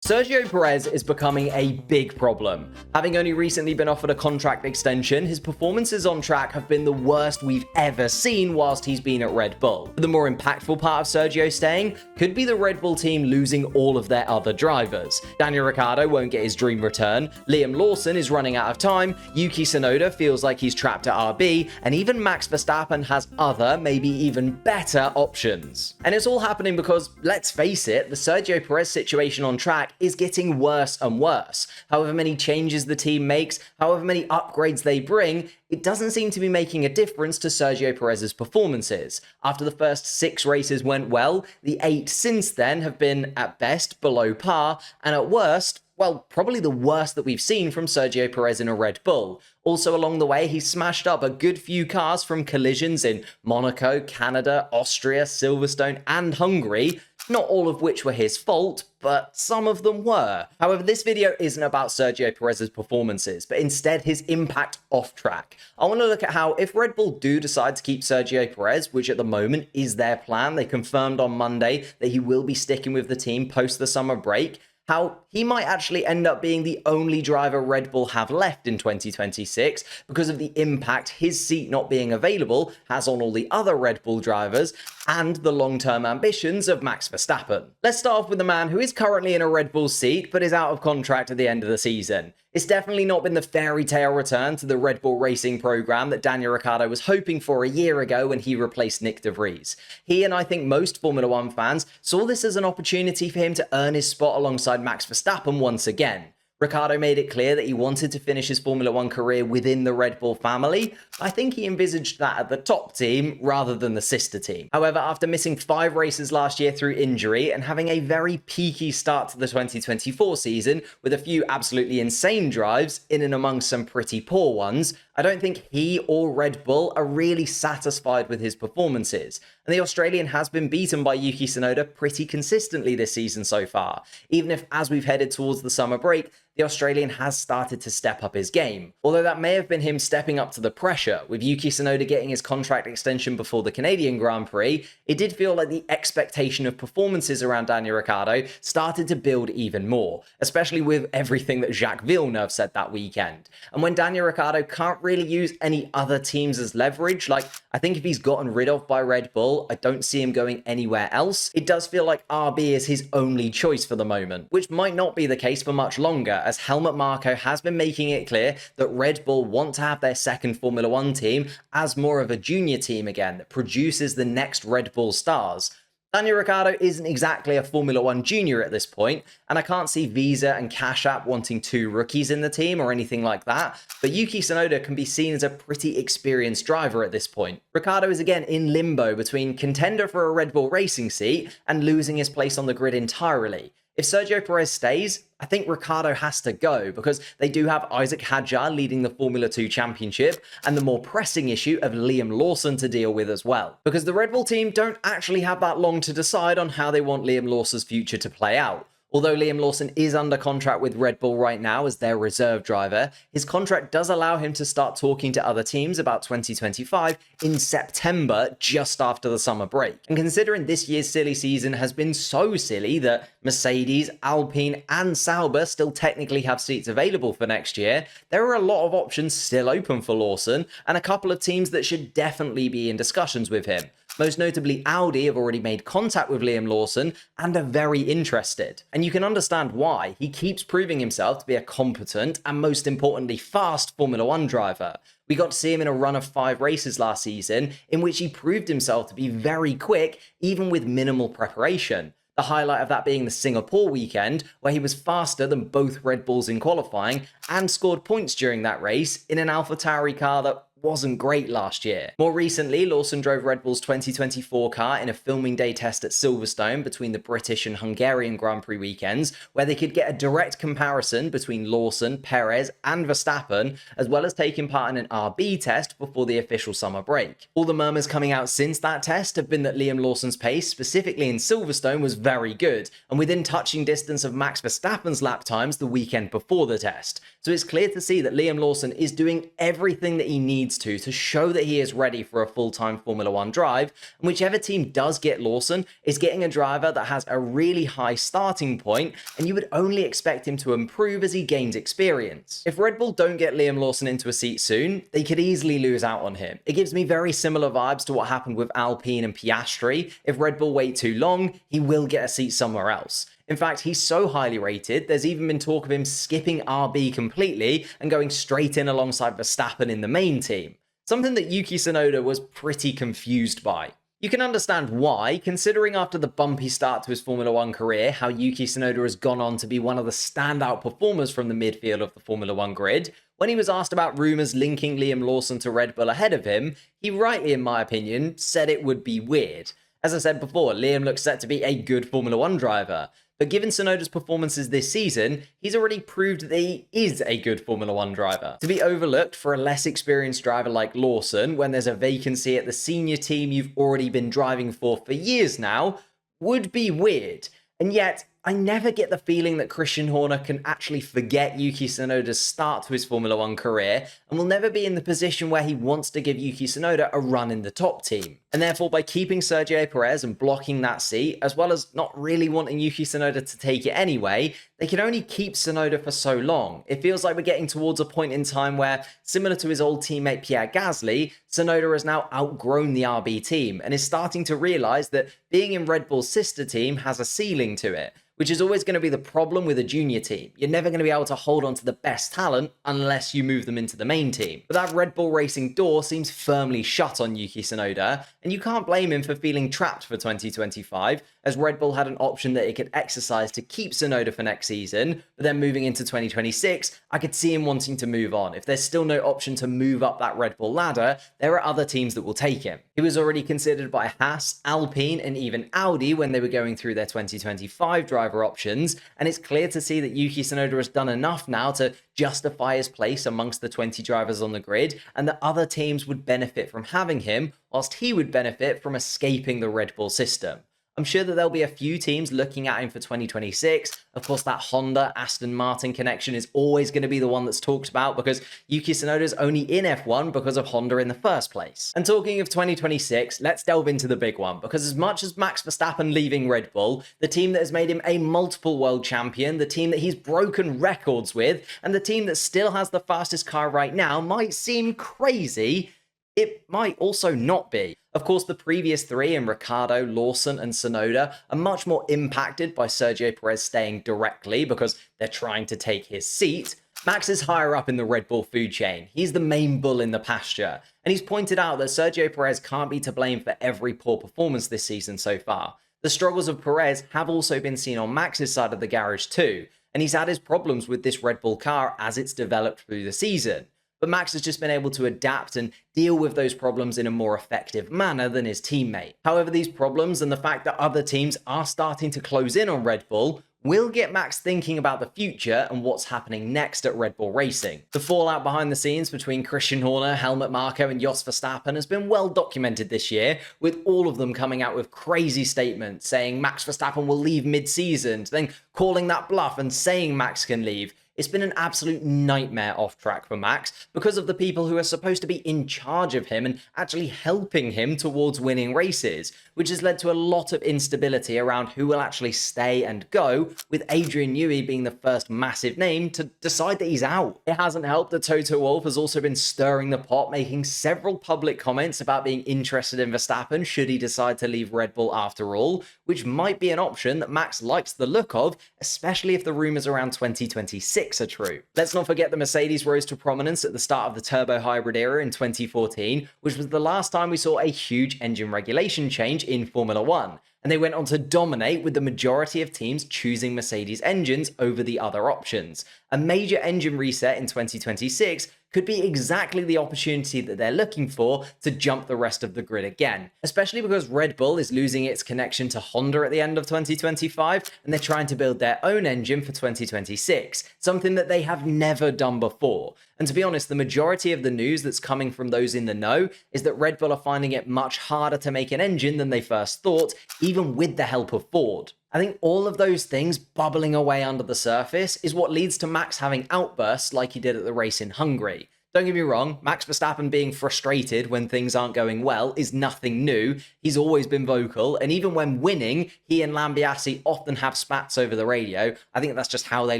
Sergio Perez is becoming a big problem. Having only recently been offered a contract extension, his performances on track have been the worst we've ever seen whilst he's been at Red Bull. The more impactful part of Sergio staying could be the Red Bull team losing all of their other drivers. Daniel Ricciardo won't get his dream return, Liam Lawson is running out of time, Yuki Tsunoda feels like he's trapped at RB, and even Max Verstappen has other, maybe even better options. And it's all happening because, let's face it, the Sergio Perez situation on track is getting worse and worse. However many changes the team makes, however many upgrades they bring, it doesn't seem to be making a difference to Sergio Perez's performances. After the first 6 races went well, the 8 since then have been, at best, below par, and at worst, well, probably the worst that we've seen from Sergio Perez in a Red Bull. Also along the way, he smashed up a good few cars from collisions in Monaco, Canada, Austria, Silverstone, and Hungary, not all of which were his fault, but some of them were. However, this video isn't about Sergio Perez's performances, but instead his impact off track. I want to look at how, if Red Bull do decide to keep Sergio Perez, which at the moment is their plan, they confirmed on Monday that he will be sticking with the team post the summer break, how he might actually end up being the only driver Red Bull have left in 2026 because of the impact his seat not being available has on all the other Red Bull drivers and the long-term ambitions of Max Verstappen. Let's start off with the man who is currently in a Red Bull seat but is out of contract at the end of the season. It's definitely not been the fairy tale return to the Red Bull Racing program that Daniel Ricciardo was hoping for a year ago when he replaced Nick de Vries. He, and I think most Formula One fans, saw this as an opportunity for him to earn his spot alongside Max Verstappen once again. Ricciardo made it clear that he wanted to finish his Formula One career within the Red Bull family. I think he envisaged that at the top team rather than the sister team. However, after missing 5 races last year through injury and having a very peaky start to the 2024 season with a few absolutely insane drives in and among some pretty poor ones, I don't think he or Red Bull are really satisfied with his performances. And the Australian has been beaten by Yuki Tsunoda pretty consistently this season so far, even if as we've headed towards the summer break, the Australian has started to step up his game. Although that may have been him stepping up to the pressure, with Yuki Tsunoda getting his contract extension before the Canadian Grand Prix, it did feel like the expectation of performances around Daniel Ricciardo started to build even more, especially with everything that Jacques Villeneuve said that weekend. And when Daniel Ricciardo can't really use any other teams as leverage, like I think if he's gotten rid of by Red Bull, I don't see him going anywhere else. It does feel like RB is his only choice for the moment, which might not be the case for much longer, as Helmut Marko has been making it clear that Red Bull want to have their second Formula One team as more of a junior team again that produces the next Red Bull stars. Daniel Ricciardo isn't exactly a Formula One junior at this point, and I can't see Visa and Cash App wanting 2 rookies in the team or anything like that, but Yuki Tsunoda can be seen as a pretty experienced driver at this point. Ricciardo is again in limbo between contender for a Red Bull Racing seat and losing his place on the grid entirely. If Sergio Perez stays, I think Ricciardo has to go because they do have Isaac Hadjar leading the Formula 2 Championship and the more pressing issue of Liam Lawson to deal with as well. Because the Red Bull team don't actually have that long to decide on how they want Liam Lawson's future to play out. Although Liam Lawson is under contract with Red Bull right now as their reserve driver, his contract does allow him to start talking to other teams about 2025 in September, just after the summer break. And considering this year's silly season has been so silly that Mercedes, Alpine, and Sauber still technically have seats available for next year, there are a lot of options still open for Lawson, and a couple of teams that should definitely be in discussions with him. Most notably, Audi have already made contact with Liam Lawson and are very interested. And you can understand why. He keeps proving himself to be a competent and, most importantly, fast Formula One driver. We got to see him in a run of 5 races last season, in which he proved himself to be very quick, even with minimal preparation. The highlight of that being the Singapore weekend, where he was faster than both Red Bulls in qualifying and scored points during that race in an AlphaTauri car that wasn't great last year. More recently, Lawson drove Red Bull's 2024 car in a filming day test at Silverstone between the British and Hungarian Grand Prix weekends, where they could get a direct comparison between Lawson, Perez, and Verstappen, as well as taking part in an RB test before the official summer break. All the murmurs coming out since that test have been that Liam Lawson's pace, specifically in Silverstone, was very good, and within touching distance of Max Verstappen's lap times the weekend before the test. So it's clear to see that Liam Lawson is doing everything that he needs needs to show that he is ready for a full-time Formula One drive, and whichever team does get Lawson is getting a driver that has a really high starting point, and you would only expect him to improve as he gains experience. If Red Bull don't get Liam Lawson into a seat soon, they could easily lose out on him. It gives me very similar vibes to what happened with Alpine and Piastri. If Red Bull wait too long, he will get a seat somewhere else. In fact, he's so highly rated, there's even been talk of him skipping RB completely and going straight in alongside Verstappen in the main team. Something that Yuki Tsunoda was pretty confused by. You can understand why, considering after the bumpy start to his Formula One career, how Yuki Tsunoda has gone on to be one of the standout performers from the midfield of the Formula One grid. When he was asked about rumours linking Liam Lawson to Red Bull ahead of him, he rightly, in my opinion, said it would be weird. As I said before, Liam looks set to be a good Formula One driver. But given Tsunoda's performances this season, he's already proved that he is a good Formula One driver. To be overlooked for a less experienced driver like Lawson when there's a vacancy at the senior team you've already been driving for years now would be weird. And yet, I never get the feeling that Christian Horner can actually forget Yuki Tsunoda's start to his Formula One career and will never be in the position where he wants to give Yuki Tsunoda a run in the top team. And therefore, by keeping Sergio Perez and blocking that seat, as well as not really wanting Yuki Tsunoda to take it anyway, they can only keep Tsunoda for so long. It feels like we're getting towards a point in time where, similar to his old teammate Pierre Gasly, Tsunoda has now outgrown the RB team and is starting to realise that being in Red Bull's sister team has a ceiling to it, which is always going to be the problem with a junior team. You're never going to be able to hold on to the best talent unless you move them into the main team. But that Red Bull Racing door seems firmly shut on Yuki Tsunoda, and you can't blame him for feeling trapped for 2025, as Red Bull had an option that it could exercise to keep Tsunoda for next season, but then moving into 2026, I could see him wanting to move on. If there's still no option to move up that Red Bull ladder, there are other teams that will take him. He was already considered by Haas, Alpine, and even Audi when they were going through their 2025 driver options, and it's clear to see that Yuki Tsunoda has done enough now to justify his place amongst the 20 drivers on the grid, and that other teams would benefit from having him, whilst he would benefit from escaping the Red Bull system. I'm sure that there'll be a few teams looking at him for 2026. Of course, that Honda-Aston Martin connection is always going to be the one that's talked about because Yuki Tsunoda's only in F1 because of Honda in the first place. And talking of 2026, let's delve into the big one, because as much as Max Verstappen leaving Red Bull, the team that has made him a multiple world champion, the team that he's broken records with, and the team that still has the fastest car right now might seem crazy, it might also not be. Of course, the previous three in Ricciardo, Lawson, and Tsunoda are much more impacted by Sergio Perez staying directly because they're trying to take his seat. Max is higher up in the Red Bull food chain. He's the main bull in the pasture. And he's pointed out that Sergio Perez can't be to blame for every poor performance this season so far. The struggles of Perez have also been seen on Max's side of the garage too, and he's had his problems with this Red Bull car as it's developed through the season. But Max has just been able to adapt and deal with those problems in a more effective manner than his teammate. However, these problems and the fact that other teams are starting to close in on Red Bull will get Max thinking about the future and what's happening next at Red Bull Racing. The fallout behind the scenes between Christian Horner, Helmut Marko, and Jos Verstappen has been well documented this year, with all of them coming out with crazy statements saying Max Verstappen will leave mid-season, then calling that bluff and saying Max can leave. It's been an absolute nightmare off track for Max because of the people who are supposed to be in charge of him and actually helping him towards winning races, which has led to a lot of instability around who will actually stay and go, with Adrian Newey being the first massive name to decide that he's out. It hasn't helped that Toto Wolff has also been stirring the pot, making several public comments about being interested in Verstappen should he decide to leave Red Bull after all, which might be an option that Max likes the look of, especially if the rumours around 2026 are true. Let's not forget the Mercedes rose to prominence at the start of the turbo hybrid era in 2014, which was the last time we saw a huge engine regulation change in Formula One, and they went on to dominate with the majority of teams choosing Mercedes engines over the other options. A major engine reset in 2026 could be exactly the opportunity that they're looking for to jump the rest of the grid again, especially because Red Bull is losing its connection to Honda at the end of 2025, and they're trying to build their own engine for 2026, something that they have never done before. And to be honest, the majority of the news that's coming from those in the know is that Red Bull are finding it much harder to make an engine than they first thought, even with the help of Ford. I think all of those things bubbling away under the surface is what leads to Max having outbursts like he did at the race in Hungary. Don't get me wrong, Max Verstappen being frustrated when things aren't going well is nothing new. He's always been vocal, and even when winning, he and Lambiase often have spats over the radio. I think that's just how they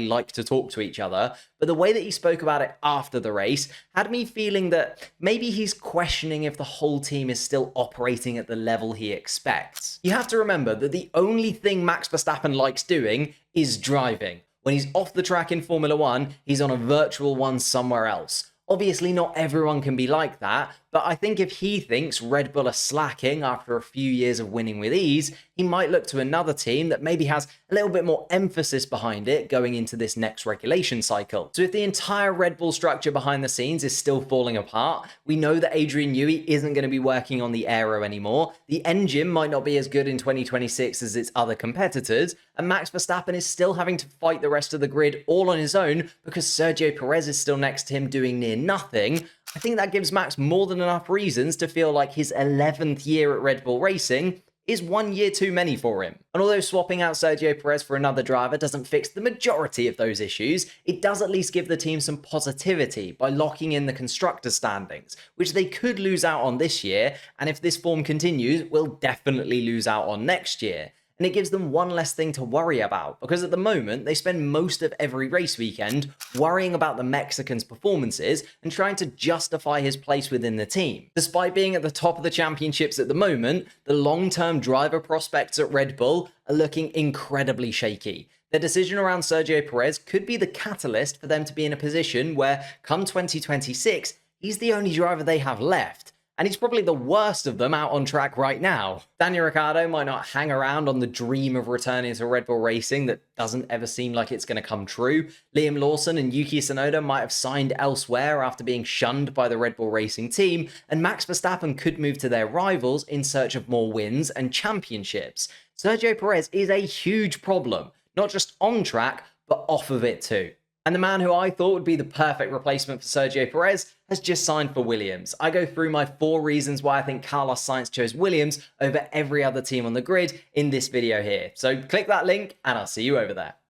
like to talk to each other. But the way that he spoke about it after the race had me feeling that maybe he's questioning if the whole team is still operating at the level he expects. You have to remember that the only thing Max Verstappen likes doing is driving. When he's off the track in Formula One, he's on a virtual one somewhere else. Obviously, not everyone can be like that, but I think if he thinks Red Bull are slacking after a few years of winning with ease, he might look to another team that maybe has a little bit more emphasis behind it going into this next regulation cycle. So if the entire Red Bull structure behind the scenes is still falling apart, we know that Adrian Newey isn't going to be working on the aero anymore, the engine might not be as good in 2026 as its other competitors, and Max Verstappen is still having to fight the rest of the grid all on his own because Sergio Perez is still next to him doing near nothing. I think that gives Max more than enough reasons to feel like his 11th year at Red Bull Racing is 1 year too many for him. And although swapping out Sergio Perez for another driver doesn't fix the majority of those issues, it does at least give the team some positivity by locking in the constructor standings, which they could lose out on this year, and if this form continues, will definitely lose out on next year. And it gives them one less thing to worry about, because at the moment, they spend most of every race weekend worrying about the Mexican's performances and trying to justify his place within the team. Despite being at the top of the championships at the moment, the long-term driver prospects at Red Bull are looking incredibly shaky. Their decision around Sergio Perez could be the catalyst for them to be in a position where, come 2026, he's the only driver they have left. And he's probably the worst of them out on track right now. Daniel Ricciardo might not hang around on the dream of returning to Red Bull Racing that doesn't ever seem like it's going to come true. Liam Lawson and Yuki Tsunoda might have signed elsewhere after being shunned by the Red Bull Racing team, and Max Verstappen could move to their rivals in search of more wins and championships. Sergio Perez is a huge problem, not just on track, but off of it too. And the man who I thought would be the perfect replacement for Sergio Perez has just signed for Williams. I go through my 4 reasons why I think Carlos Sainz chose Williams over every other team on the grid in this video here. So click that link and I'll see you over there.